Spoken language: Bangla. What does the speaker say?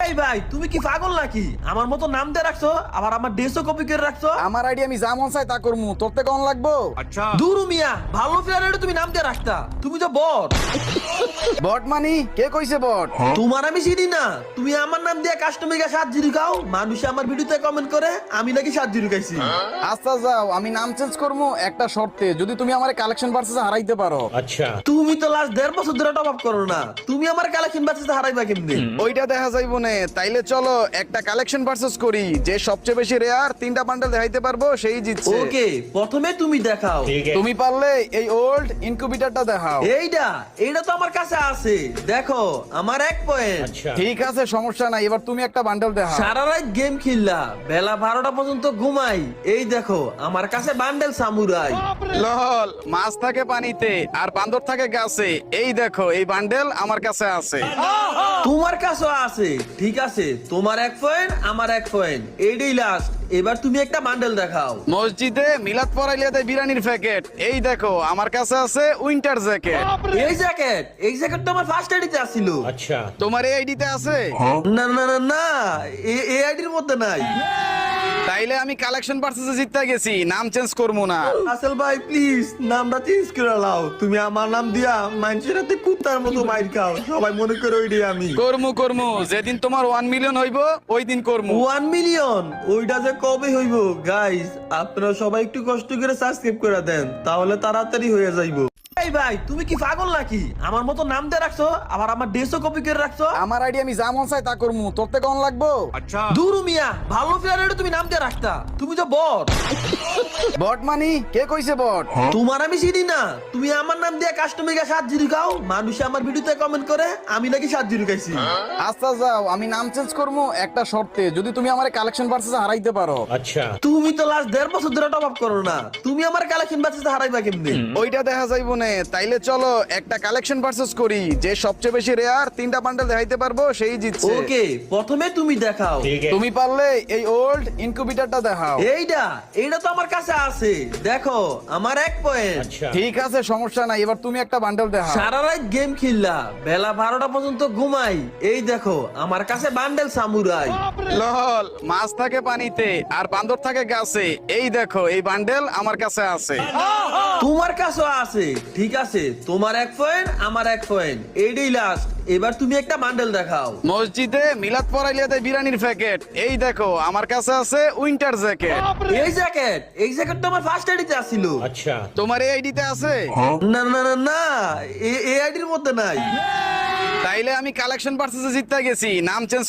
এই ভাই তুমি কি পাগল নাকি? আমার মতো নাম দিয়ে রাখছো, আবার আমার ড্রেসও কপি করে রাখছো। আমার আইডি আমি যা মন চাই তা করমু, তোর থেকে অন লাগবো। দূর মিয়া, ভালো প্লেয়ারের তুমি নাম দিয়ে রাখতা, তুমি তো বট। বট মানি কে কইছে বট? তোমার আমি চিনি না, তুমি আমার নাম দিয়ে কাস্টমারকে 7-0 খাও, মানুষ আমার ভিডিওতে কমেন্ট করে আমি নাকি 7-0 খাইছি। আচ্ছা যাও, আমি নাম চেঞ্জ করমু একটা শর্তে, যদি তুমি আমার কালেকশন ভার্সেস হারাইতে পারো। তুমি তো লাস্ট 1.5 বছর ধরে টপ আপ করো না, তুমি আমার কালেকশন বাঁচাতে হারাইবা কেমনে? ওইটা দেখা যাইবো নে, তাইলে চলো একটা কালেকশন ভার্সেস করি, যে সবচেয়ে বেশি রেয়ার 3টা বান্ডেল দেখাইতে পারবো সেই জিতছে। ওকে, প্রথমে তুমি দেখাও। তুমি পারলে এই ওল্ড ইনকিউবেটরটা দেখাও। এইটা তো আমার কাছে আছে, দেখো আমার 1 পয়েন্ট। ঠিক আছে, সমস্যা নাই, এবার তুমি একটা বান্ডেল দেখাও। সারা রাত গেম খেললা, বেলা 12টা পর্যন্ত ঘুমাই, এই দেখো আমার কাছে বান্ডেল সামুরাই। লল, মাছ থাকে পানিতে আর বান্দর থাকে গাছে, এই দেখো এই বান্ডেল আমার কাছে আছে। তোমার কাছে আছে, ঠিক আছে, তোমার 1 পয়েন্ট আমার 1 পয়েন্ট, এইটাই লাস্ট। এবার তুমি একটা বান্ডেল দেখাও। মসজিদে মিলাদ পড়াইলে দেয় বিরিয়ানির প্যাকেট, এই দেখো আমার কাছে আছে উইন্টার জ্যাকেট। এই জ্যাকেট তো আমার ফার্স্ট আইডিতে আছিল। তোমার এই আইডিতে আছে? না না না না, এই আইডির মধ্যে নাই। তাইলে আমি কালেকশন ভার্সেসে জিততে গেছি, নাম চেঞ্জ করবো না। আসল ভাই প্লিজ নামটা চেঞ্জ করে লাও, তুমি আমার নাম দিয়া মানুষের হাতে কুত্তার মতো মাইর খাও, সবাই মনে করে ওইটাই আমি। করমু যেদিন তোমার 1 মিলিয়ন হইব ওই দিন করমু। 1 মিলিয়ন ওইটা যে কবে হইব? গাইস আপনারা সবাই একটু কষ্ট করে সাবস্ক্রাইব করে দেন, তাহলে তাড়াতাড়ি হয়ে যাইব। এই ভাই তুমি কি পাগল নাকি? আমার মতো নাম দিয়ে রাখছো, আবার আমার ড্রেসও কপি করে রাখছো। আমার আইডি আমি যা মন চাই তা করমু, তোর থেকে অন লাগবো। দূর মিয়া, ভালো প্লেয়ারের তুমি নাম দিয়ে রাখতা, তুমি তো বট। বট মানি কে কইছে বট? তোমার আমি চিনি না, তুমি আমার নাম দিয়ে কাস্টমারকে 7-0 খাও, মানুষ আমার ভিডিওতে কমেন্ট করে আমি নাকি 7-0 খাইছি। আচ্ছা যাও, আমি নাম চেঞ্জ করমু একটা শর্তে, যদি তুমি আমার কালেকশন ভার্সেসে হারাইতে পারো। তুমি তো লাস্ট 1.5 বছর ধরে টপ আপ করো না, তুমি আমার কালেকশন বাঁচাতে হারাইবা কেমনে? ওইটা দেখা যাইবো নে, তাইলে চলো একটা কালেকশন ভার্সেস করি, যে সবচেয়ে বেশি রেয়ার 3টা বান্ডেল দেখাইতে পারবো সেই জিতছে। ওকে, প্রথমে তুমি দেখাও। তুমি পারলে এই ওল্ড ইনকিউবেটরটা দেখাও। এইটা তো আমার কাছে আছে, দেখো আমার 1 পয়েন্ট। ঠিক আছে, সমস্যা নাই, এবার তুমি একটা বান্ডেল দেখাও। সারা রাত গেম খেললা, বেলা 12টা পর্যন্ত ঘুমাই, এই দেখো আমার কাছে বান্ডেল সামুরাই। লল, মাছ থাকে পানিতে আর বান্দর থাকে গাছে, এই দেখো এই বান্ডেল আমার কাছে আছে। তোমার কাছে আছে, ঠিক আছে, তোমার 1 পয়েন্ট আমার 1 পয়েন্ট, এইটাই লাস্ট। এবার তুমি একটা বান্ডেল দেখাও। মসজিদে মিলাদ পড়াইলে দেয় বিরিয়ানির প্যাকেট, এই দেখো আমার কাছে আছে উইন্টার জ্যাকেট। এই জ্যাকেট তো আমার ফার্স্ট আইডিতে আছিল। তোমার এই আইডিতে আছে? না না না না, এই আইডির মধ্যে নাই। তাইলে আমি কালেকশন ভার্সেসে জিততে গেছি, নাম চেঞ্জ